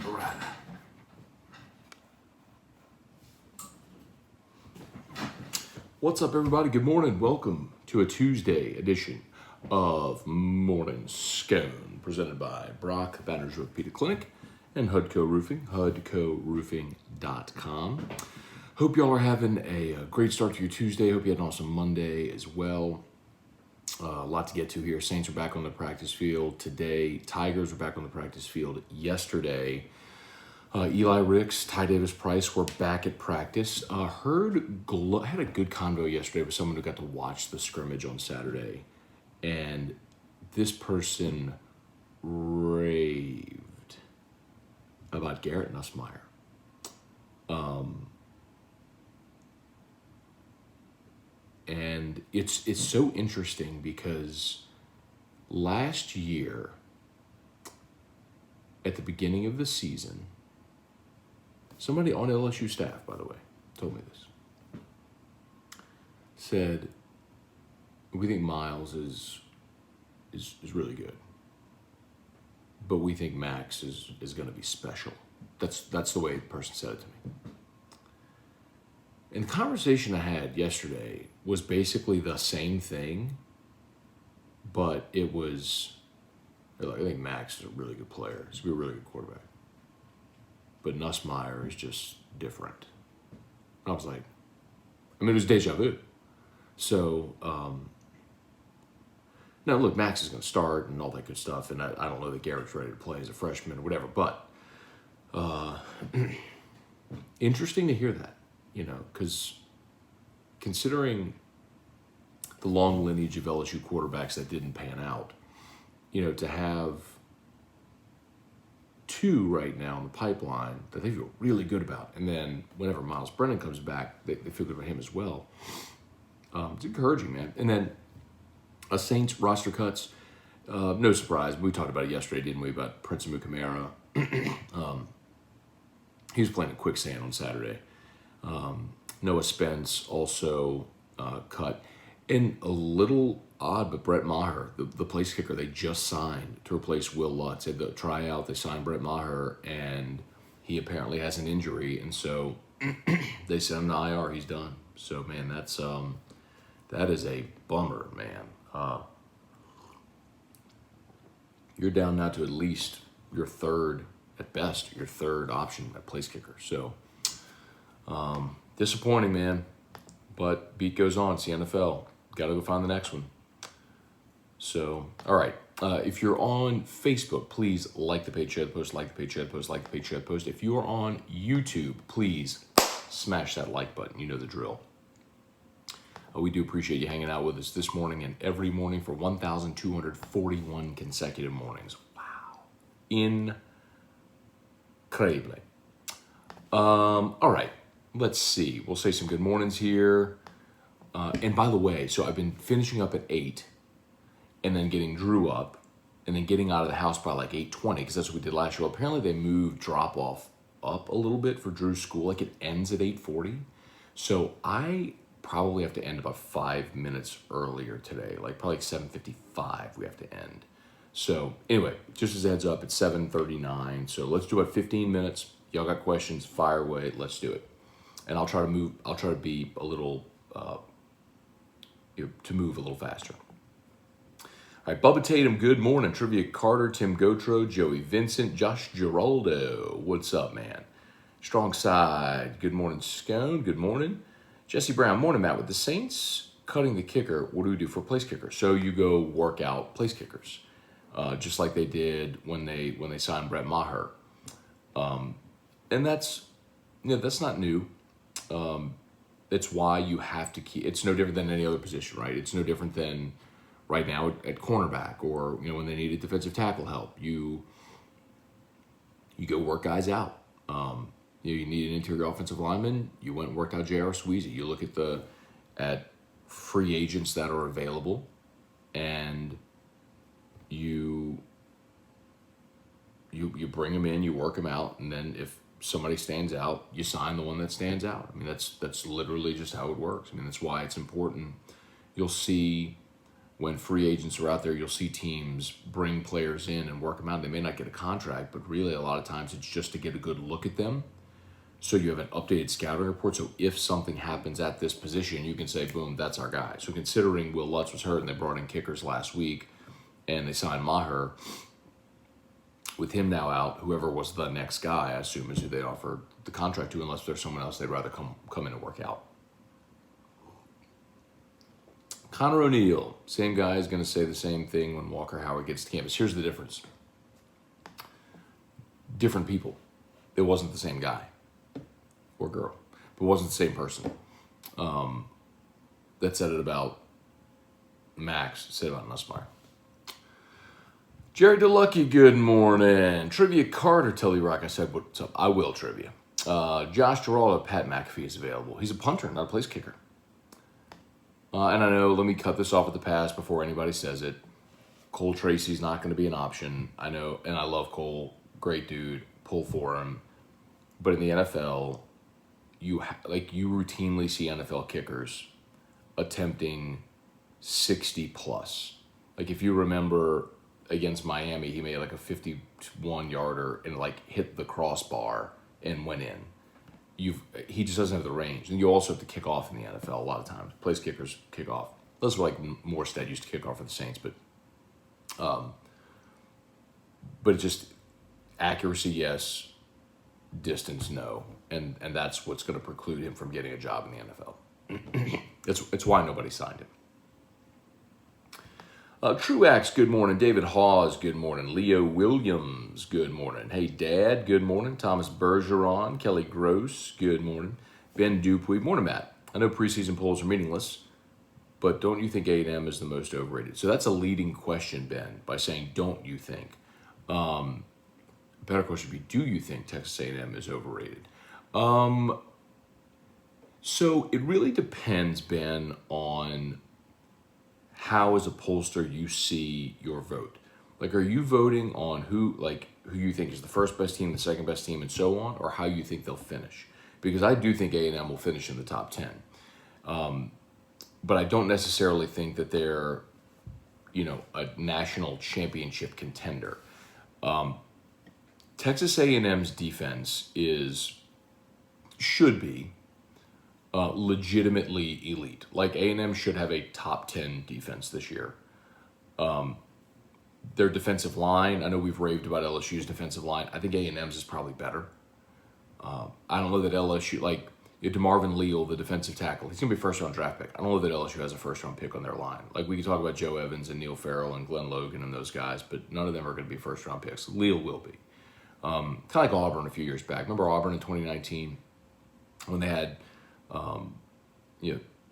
All right. What's up, everybody? Good morning. Welcome to a Tuesday edition of Morning Scone, presented by Brock Banner's Orthopedic Clinic and HUDCO Roofing, HUDCOroofing.com. Hope y'all are having a great start to your Tuesday. Hope you had an awesome Monday as well. A lot to get to here. Saints are back on the practice field today. Tigers were back on the practice field yesterday. Eli Ricks, Ty Davis Price were back at practice. Had a good convo yesterday with someone who got to watch the scrimmage on Saturday. And this person raved about Garrett Nussmeier. And it's so interesting because last year, at the beginning of the season, somebody on LSU staff, by the way, told me this, said, we think Miles is really good, but we think Max is going to be special. That's the way the person said it to me. And the conversation I had yesterday was basically the same thing, but it was, I think Max is a really good player. He's going to be a really good quarterback. But Nussmeier is just different. I was like, it was deja vu. So, now look, Max is going to start and all that good stuff, and I don't know that Garrett's ready to play as a freshman or whatever, but interesting to hear that. Because considering the long lineage of LSU quarterbacks that didn't pan out, to have two right now in the pipeline that they feel really good about, and then whenever Miles Brennan comes back, they feel good about him as well. It's encouraging, man. And then Saints roster cuts, no surprise. We talked about it yesterday, didn't we, about Prince Amukamara. He was playing in quicksand on Saturday. Noah Spence also cut. And a little odd, but Brett Maher, the place kicker they just signed to replace Will Lutz, had the tryout. They signed Brett Maher, and he apparently has an injury, and so they sent him to IR. He's done. So, man, that is a bummer, man. You're down now to at least your third, at best, your third option at place kicker. So, disappointing, man. But beat goes on. It's the NFL. Got to go find the next one. So, all right. If you're on Facebook, please like the page, share the post, like the page, share the post, like the page, share the post. If you are on YouTube, please smash that like button. You know the drill. We do appreciate you hanging out with us this morning and every morning for 1,241 consecutive mornings. Wow. Incredible. All right. Let's see. We'll say some good mornings here. And by the way, so I've been finishing up at 8 and then getting Drew up and then getting out of the house by like 8:20 because that's what we did last year. Well, apparently they moved drop-off up a little bit for Drew's school. Like it ends at 8:40. So I probably have to end about 5 minutes earlier today. Like probably 7:55 we have to end. So anyway, just as a heads up, it's 7:39. So let's do about 15 minutes. Y'all got questions, fire away. Let's do it. And I'll try to be a little, to move a little faster. All right, Bubba Tatum, good morning. Trivia Carter, Tim Gotro, Joey Vincent, Josh Giraldo. What's up, man? Strong Side, good morning. Scone, good morning. Jesse Brown, morning, Matt. With the Saints cutting the kicker, what do we do for place kicker? So you go work out place kickers, just like they did when they signed Brett Maher. And that's not new. It's why you have to keep. It's no different than any other position, right? It's no different than right now at cornerback, or when they needed defensive tackle help. You go work guys out. You need an interior offensive lineman. You went and worked out J.R. Sweezy. You look at free agents that are available, and you bring them in. You work them out, and then if somebody stands out, you sign the one that stands out. That's literally just how it works. That's why it's important. You'll see when free agents are out there, you'll see teams bring players in and work them out. They may not get a contract, but really a lot of times it's just to get a good look at them. So you have an updated scouting report. So if something happens at this position, you can say, boom, that's our guy. So considering Will Lutz was hurt and they brought in kickers last week and they signed Maher, with him now out, whoever was the next guy, I assume, is who they offered the contract to, unless there's someone else they'd rather come in and work out. Connor O'Neill, same guy, is going to say the same thing when Walker Howard gets to campus. Here's the difference. Different people. It wasn't the same guy or girl, but it wasn't the same person. That said it about Max, said it about Nussmeier. Jerry DeLucky, good morning. Trivia Carter, Telly Rock, I said, what's up? I will trivia. Josh Geraldo, Pat McAfee is available. He's a punter, not a place kicker. And I know, let me cut this off at the pass before anybody says it. Cole Tracy's not going to be an option. I know, and I love Cole, great dude, pull for him. But in the NFL, you routinely see NFL kickers attempting 60 plus. Like if you remember against Miami, he made like a 51-yarder and like hit the crossbar and went in. He just doesn't have the range. And you also have to kick off in the NFL a lot of times. Place kickers kick off. Those were like Morstead used to kick off for the Saints, but it's just accuracy, yes, distance, no. And that's what's going to preclude him from getting a job in the NFL. It's why nobody signed him. Truax, good morning. David Hawes, good morning. Leo Williams, good morning. Hey, Dad, good morning. Thomas Bergeron, Kelly Gross, good morning. Ben Dupuy, morning, Matt. I know preseason polls are meaningless, but don't you think A&M is the most overrated? So that's a leading question, Ben, by saying, don't you think? Better question would be, do you think Texas A&M is overrated? So it really depends, Ben, on how as a pollster you see your vote. Like, are you voting on who you think is the first best team, the second best team, and so on, or how you think they'll finish? Because I do think A&M will finish in the top 10. But I don't necessarily think that they're, a national championship contender. Texas A&M's defense should be legitimately elite. Like A&M should have a top 10 defense this year. Their defensive line, I know we've raved about LSU's defensive line. I think A&M's is probably better. I don't know that LSU, DeMarvin Leal, the defensive tackle, he's going to be a first-round draft pick. I don't know that LSU has a first-round pick on their line. Like, we can talk about Joe Evans and Neil Farrell and Glenn Logan and those guys, but none of them are going to be first-round picks. Leal will be. Kind of like Auburn a few years back. Remember Auburn in 2019 when they had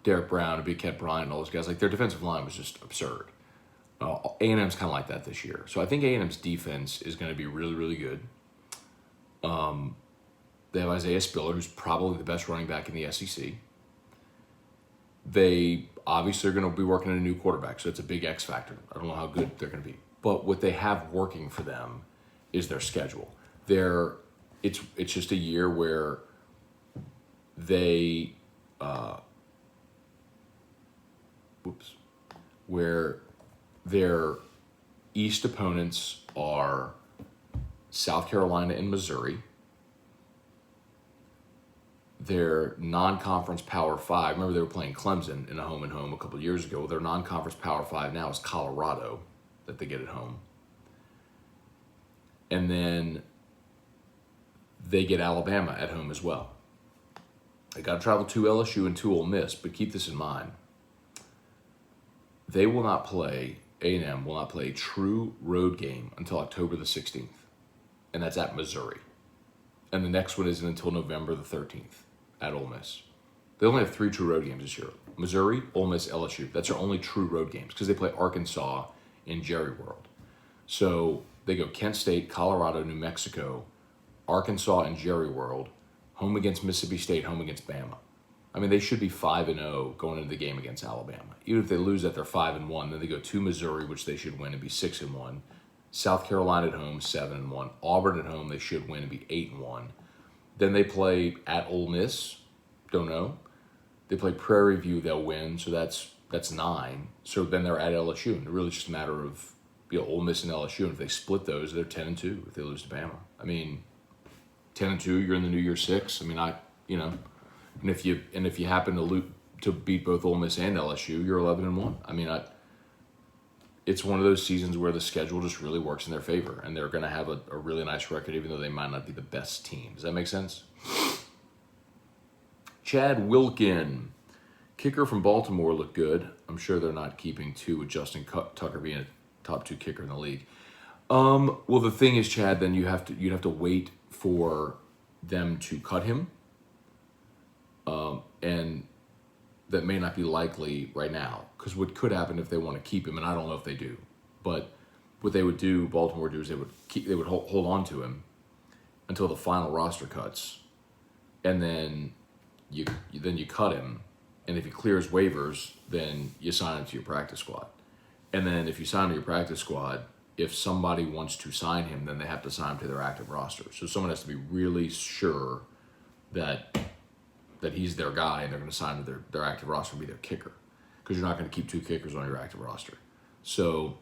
Derek Brown and Big Cat Bryant and all those guys? Like, their defensive line was just absurd. A&M's kind of like that this year. So I think A&M's defense is going to be really, really good. They have Isaiah Spiller, who's probably the best running back in the SEC. They obviously are going to be working on a new quarterback, so it's a big X factor. I don't know how good they're going to be. But what they have working for them is their schedule. It's just a year where where their East opponents are South Carolina and Missouri. Their non-conference Power 5, remember they were playing Clemson in a home and home a couple of years ago. Their non-conference Power 5 now is Colorado that they get at home. And then they get Alabama at home as well. They got to travel to LSU and to Ole Miss, but keep this in mind. A&M will not play a true road game until October the 16th, and that's at Missouri. And the next one isn't until November the 13th at Ole Miss. They only have 3 true road games this year. Missouri, Ole Miss, LSU. That's their only true road games because they play Arkansas in Jerry World. So they go Kent State, Colorado, New Mexico, Arkansas, and Jerry World, home against Mississippi State, home against Bama. I mean, they should be 5-0 going into the game against Alabama. Even if they lose that, they're 5-1. Then they go to Missouri, which they should win and be 6-1. South Carolina at home, 7-1. Auburn at home, they should win and be 8-1. Then they play at Ole Miss, don't know. They play Prairie View, they'll win, so that's That's 9. So then they're at LSU, and really it's just a matter of Ole Miss and LSU. And if they split those, they're 10-2. If they lose to Bama, I mean, 10-2, you're in the New Year 6. I mean, and if you happen to beat both Ole Miss and LSU, you're 11-1. I mean, it's one of those seasons where the schedule just really works in their favor, and they're going to have a really nice record, even though they might not be the best team. Does that make sense? Chad Wilkin, kicker from Baltimore, looked good. I'm sure they're not keeping 2 with Justin Tucker being a top 2 kicker in the league. Well, the thing is, Chad, then you'd have to wait for them to cut him, and that may not be likely right now, because what could happen if they want to keep him, and I don't know if they do, but what they would do, Baltimore do, is they would hold on to him until the final roster cuts, and then you cut him, and if he clears waivers, then you sign him to your practice squad, and then if you sign him to your practice squad, if somebody wants to sign him, then they have to sign him to their active roster. So someone has to be really sure that he's their guy, and they're going to sign to their active roster and be their kicker, because you're not going to keep 2 kickers on your active roster. So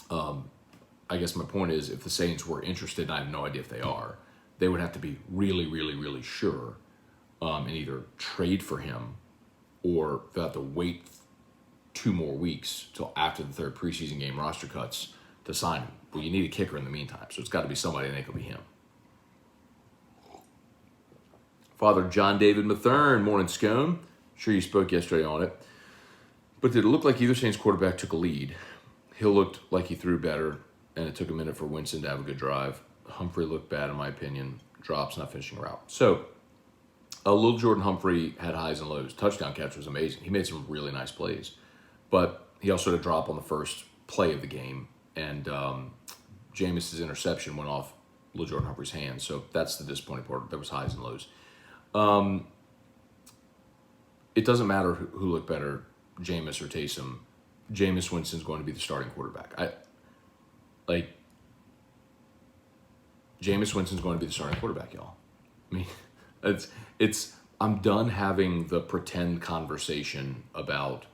I guess my point is, if the Saints were interested, and I have no idea if they are, they would have to be really, really, really sure and either trade for him, or they'll have to wait 2 more weeks till after the 3rd preseason game roster cuts to sign him. Well, you need a kicker in the meantime, so it's got to be somebody, and it could be him. Father John David Mathern, morning Scone. Sure you spoke yesterday on it. But did it look like either Saints quarterback took a lead? Hill looked like he threw better, and it took a minute for Winston to have a good drive. Humphrey looked bad, in my opinion. Drops, not finishing a route. So, little Jordan Humphrey had highs and lows. Touchdown catch was amazing. He made some really nice plays. But he also had a drop on the first play of the game, and Jameis's interception went off little Jordan Humphrey's hands. So that's the disappointing part. There was highs and lows. It doesn't matter who looked better, Jameis or Taysom. Jameis Winston's going to be the starting quarterback. Jameis Winston's going to be the starting quarterback, y'all. I mean, I'm done having the pretend conversation about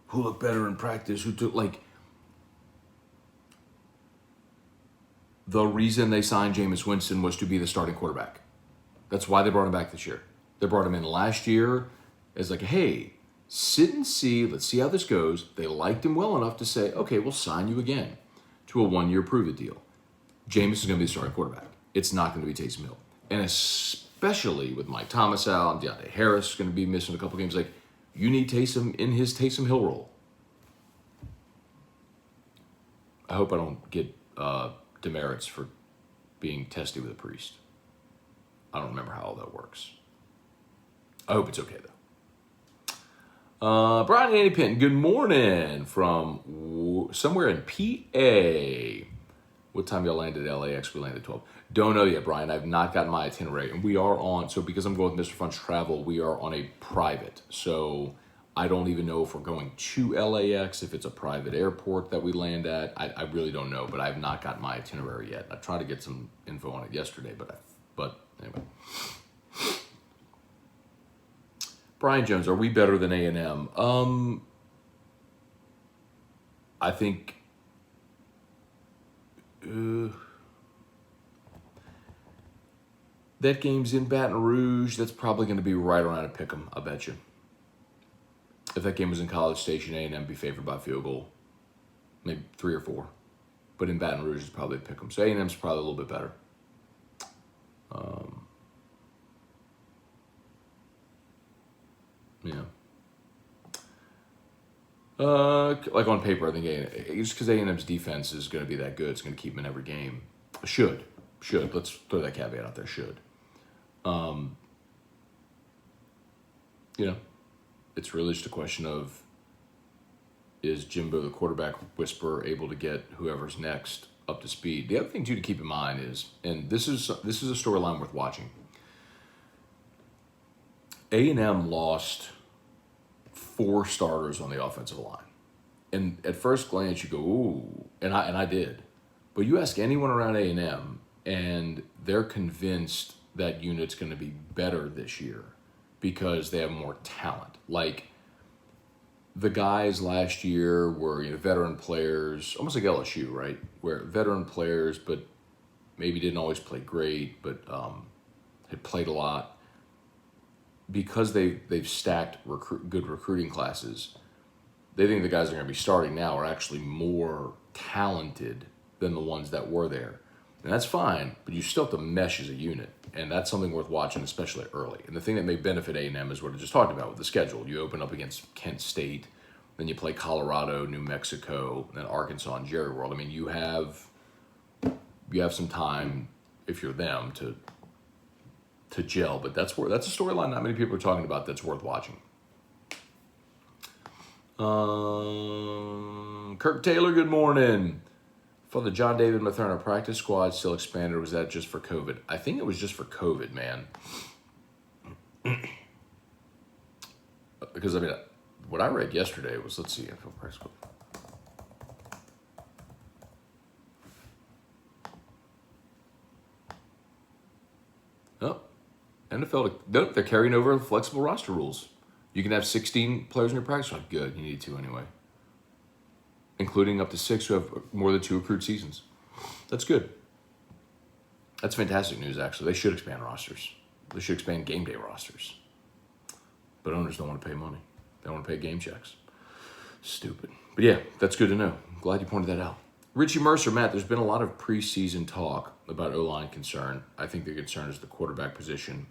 who looked better in practice, who took, the reason they signed Jameis Winston was to be the starting quarterback. That's why they brought him back this year. They brought him in last year as hey, sit and see, let's see how this goes. They liked him well enough to say, okay, we'll sign you again to a 1-year prove-it deal. Jameis is going to be the starting quarterback. It's not going to be Taysom Hill. And especially with Mike Thomas out and Deontay Harris going to be missing a couple games, you need Taysom in his Taysom Hill role. I hope I don't get demerits for being testy with a priest. I don't remember how all that works. I hope it's okay, though. Brian Andy Pinton, good morning from somewhere in PA. What time y'all landed at LAX? We landed at 12. Don't know yet, Brian. I've not gotten my itinerary. And we are on, so because I'm going with Mr. Fun's Travel, we are on a private. So I don't even know if we're going to LAX, if it's a private airport that we land at. I really don't know, but I have not gotten my itinerary yet. I tried to get some info on it yesterday, but anyway. Brian Jones, are we better than A&M? I think that game's in Baton Rouge. That's probably going to be right around a pick'em, I bet you. If that game was in College Station, A&M be favored by field goal, maybe 3 or 4. But in Baton Rouge, it's probably a pick'em. So A&M's probably a little bit better. Yeah. On paper, I think just because A&M's defense is going to be that good, it's going to keep them in every game. Should. Let's throw that caveat out there. Should. It's really just a question of, is Jimbo, the quarterback whisperer, able to get whoever's next up to speed? The other thing too to keep in mind is, and this is a storyline worth watching. A&M lost 4 starters on the offensive line. And at first glance, you go, ooh, and I did. But you ask anyone around A&M, and they're convinced that unit's going to be better this year because they have more talent. the guys last year were veteran players, almost like LSU, right? Where veteran players, but maybe didn't always play great, but had played a lot. Because they've stacked good recruiting classes, they think the guys that are going to be starting now are actually more talented than the ones that were there. And that's fine, but you still have to mesh as a unit. And that's something worth watching, especially early. And the thing that may benefit A&M is what I just talked about with the schedule. You open up against Kent State, then you play Colorado, New Mexico, then Arkansas and Jerry World. I mean, you have some time, if you're them, to gel. But that's a storyline not many people are talking about that's worth watching. Kirk Taylor, good morning. For the John David Mathurna practice squad still expanded, or was that just for COVID? I think it was just for COVID, man. Because, I mean, what I read yesterday was, let's see, NFL practice squad. Oh, NFL, nope, they're carrying over flexible roster rules. You can have 16 players in your practice squad. Good, you need to anyway. Including up to 6 who have more than 2 accrued seasons. That's good. That's fantastic news, actually. They should expand rosters. They should expand game day rosters. But owners don't want to pay money. They don't want to pay game checks. Stupid. But yeah, that's good to know. I'm glad you pointed that out. Richie Mercer, Matt, there's been a lot of preseason talk about O-line concern. I think the concern is the quarterback position.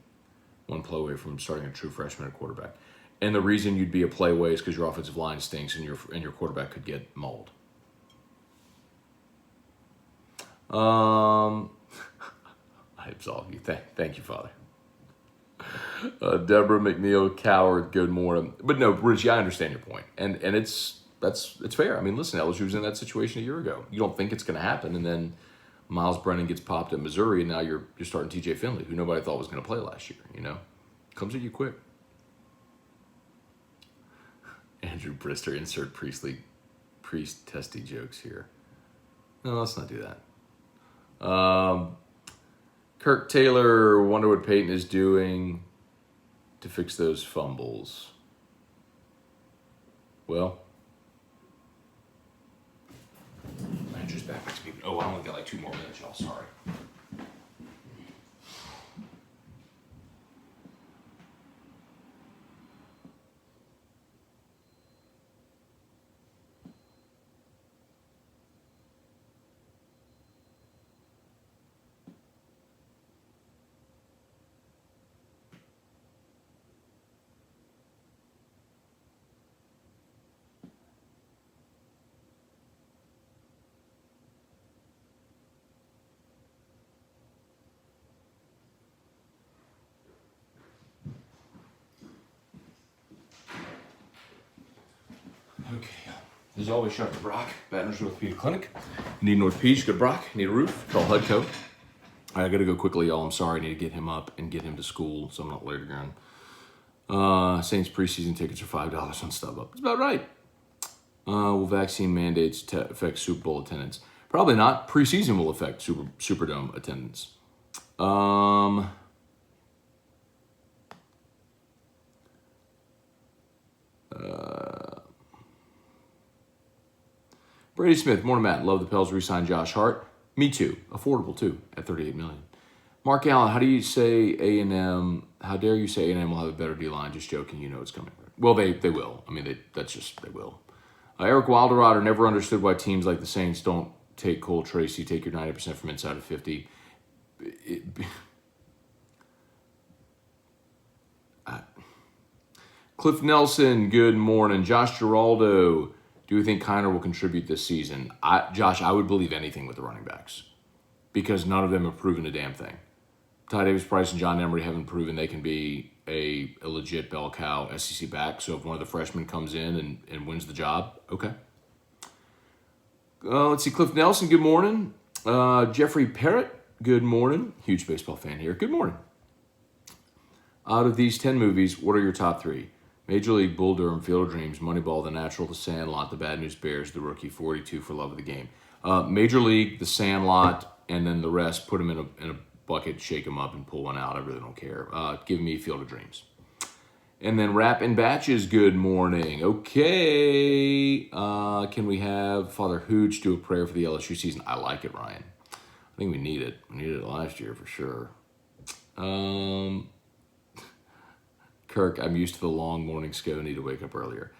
One play away from starting a true freshman at quarterback. And the reason you'd be a play away is because your offensive line stinks and your quarterback could get mauled. I absolve you. Thank you, Father. Deborah McNeil Coward, good morning. But no, Richie, I understand your point. And it's fair. I mean, listen, LSU was in that situation a year ago. You don't think it's going to happen, and then Miles Brennan gets popped at Missouri, and now you're starting TJ Finley, who nobody thought was going to play last year, Comes at you quick. Andrew Brister, insert priest testy jokes here. No, let's not do that. Kirk Taylor, wonder what Peyton is doing to fix those fumbles. Well, Andrew's back next to me. Oh, I only got like 2 more minutes, y'all. Sorry. Okay. As always, Dr. Brock, Baton Rouge Orthopedic Clinic. Need an orthopedic, go to Brock. Need a roof, call Hudco. I gotta go quickly, y'all. I'm sorry. I need to get him up and get him to school, so I'm not late again. Saints preseason tickets are $5 on StubHub. It's about right. Will vaccine mandates affect Super Bowl attendance? Probably not. Preseason will affect Superdome attendance. Brady Smith, morning Matt. Love the Pels re-signed Josh Hart. Me too. Affordable too at $38 million. Mark Allen, how do you say A&M? How dare you say A&M will have a better D-line? Just joking. You know it's coming. Well, they will. I mean, they will. Eric Wilderrotter never understood why teams like the Saints don't take Cole Tracy, take your 90% from inside of 50. Cliff Nelson, good morning. Josh Giraldo, do you think Kiner will contribute this season? Josh, I would believe anything with the running backs because none of them have proven a damn thing. Ty Davis-Price and John Emery haven't proven they can be a legit bell cow SEC back. So if one of the freshmen comes in and wins the job, okay. Let's see. Cliff Nelson, good morning. Jeffrey Parrott, good morning. Huge baseball fan here. Good morning. Out of these 10 movies, what are your top 3? Major League, Bull Durham, Field of Dreams, Moneyball, The Natural, The Sandlot, The Bad News Bears, The Rookie, 42 for Love of the Game. Major League, The Sandlot, and then the rest, put them in a bucket, shake them up, and pull one out. I really don't care. Give me Field of Dreams. And then Rap and Batches, good morning. Okay. Can we have Father Hooch do a prayer for the LSU season? I like it, Ryan. I think we need it. We needed it last year for sure. Kirk, I'm used to the long morning Scone. Need to wake up earlier.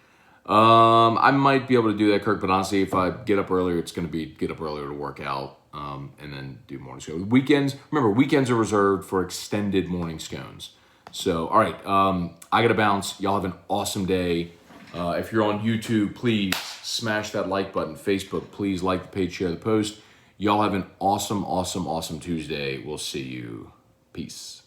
I might be able to do that, Kirk, but honestly, if I get up earlier, it's going to be get up earlier to work out, and then do morning scones. Weekends, remember, weekends are reserved for extended morning scones. So, all right, I got to bounce. Y'all have an awesome day. If you're on YouTube, please smash that like button. Facebook, please like the page, share the post. Y'all have an awesome, awesome, awesome Tuesday. We'll see you. Peace.